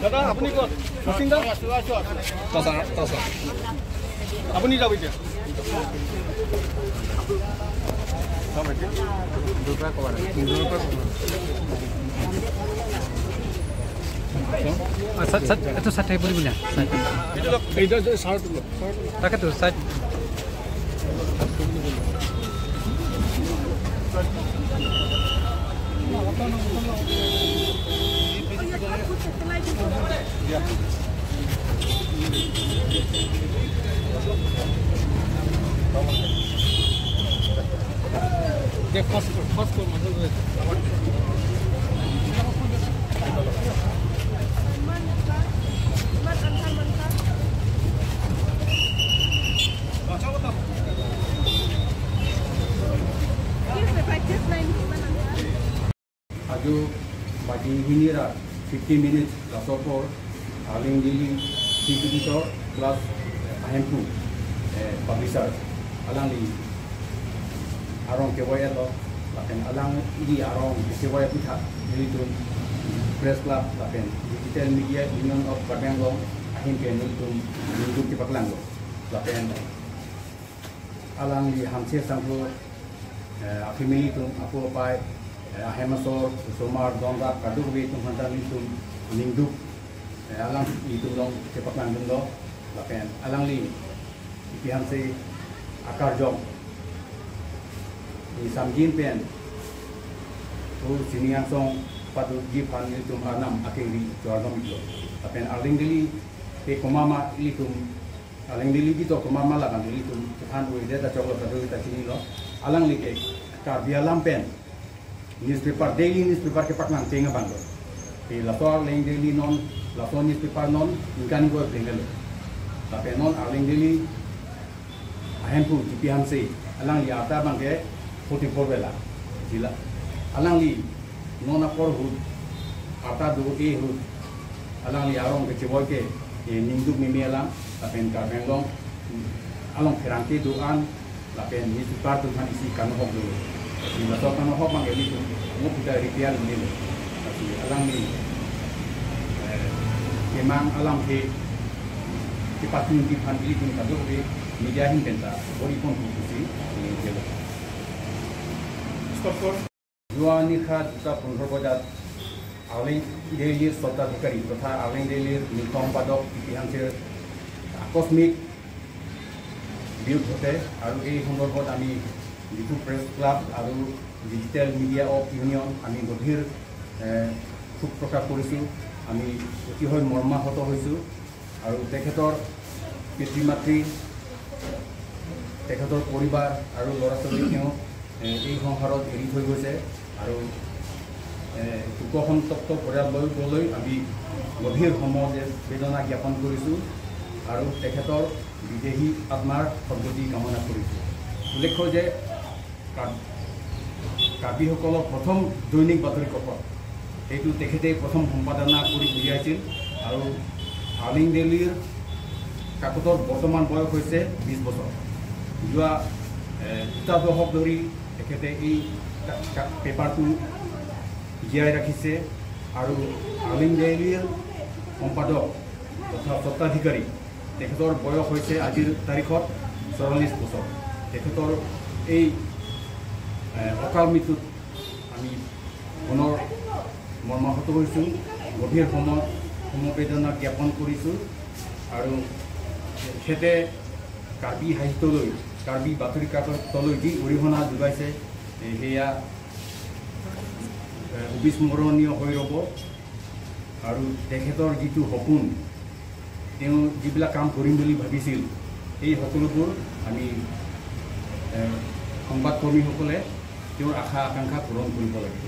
দাদা আপুনি ক'ত চিন্তা আপুনি যাব এতিয়া itu saya boleh punya. Itu satu loh. Tak tu saya. Dia fast masuk. Aju bagi hinira 50 minutes lasopor aling dili tidur plus ahempu publisher alang li arong kewaya lo lapen alang ini arong kewaya pita itu press club lapen digital media union of Bangalore ahim ke itu di Paklang lo lapen alang li hamse sangko afimili itu aku pai Hemasor, Somar, Donga, Kaduwi, Hantan itu Ningduk, alang itu dong cepat nanggung dong, lapen alang li, ipihan si akar jom, di samjin pen, tu sini yang song patu jipan itu anam akhiri jualan itu, lapen aling dili, ke komama itu, aling dili itu komama lah kan itu, tuhan boleh dia tak coklat tu kita sini lo, alang li ke karbialam pen. Newspaper daily newspaper ke Paklang tenga bando. Di lapor leng daily non lapor newspaper non ingkani go tenga lo. Tapi non aling daily ahempu tipihan se alang li ata bangke 44 bela. Sila alang li non apor hud ata do e hud alang li arong ke ceboy ke ningduk mimi alang tapi karbengong along kerangke doan tapi newspaper tuhan isi kanu hok dulu. Di masa kanu hok bangke itu mau kita ripial ini, tapi alang ni, memang alang ke patung di pandiri pun kado ke media hin benda, bori pun kusi ini jelas. Stop. Dua ni khat kita pun berbeda. Aling daily sota dikari, tentang aling daily nikom padok pilihan se kosmik build hote, aru ini honor buat kami di press club, aru digital media of union আমি গভীর খুব প্রকাশ কৰিছোঁ আমি অতিশয় মৰ্মাহত হৈছোঁ আৰু তেখেতৰ পিতৃ মাতৃ তেখেতৰ পৰিবাৰ আৰু ল'ৰা ছোৱালী তেওঁ এই সংসাৰত এৰি থৈ গৈছে আৰু শোকসন্তপ্ত পৰিয়াললৈ আমি গভীৰ সমবেদনা জ্ঞাপন কৰিছোঁ আৰু তেখেতৰ বিদেহী আত্মাৰ সদ্গতি কামনা কৰিছোঁ উল্লেখ্য যে কাৰ্বিসকলৰ প্ৰথম দৈনিক বাতৰি কাকত এইটো তেখেতে প্ৰথম সম্পাদনা কৰি উলিয়াইছিল আৰু আলিং দিল্লীৰ কাকতৰ বৰ্তমান বয়স হৈছে 20 বছৰ যোৱা দুটা দশক ধৰি তেখেতে এই পেপাৰটো জীয়াই ৰাখিছে আৰু আলিং দিল্লীৰ সম্পাদক তথা স্বত্বাধিকাৰী তেখেতৰ বয়স হৈছে আজিৰ তাৰিখত 44 বছৰ তেখেতৰ এই অকাল মৃত্যুত আমি পুনৰ মৰ্মাহত হৈছোঁ গভীৰ সমবেদনা জ্ঞাপন কৰিছোঁ আৰু তেখেতে কাৰ্বি সাহিত্যলৈ কাৰ্বি বাতৰি কাকতলৈ যি অৰিহণা যোগাইছে সেয়া অবিস্মৰণীয় হৈ ৰ'ব আৰু তেখেতৰ যিটো সপোন তেওঁ যিবিলাক কাম কৰিম বুলি ভাবিছিল এই সকলোবোৰ আমি সংবাদকৰ্মীসকলে তেওঁৰ আশা আকাংক্ষা পূৰণ কৰিব লাগিব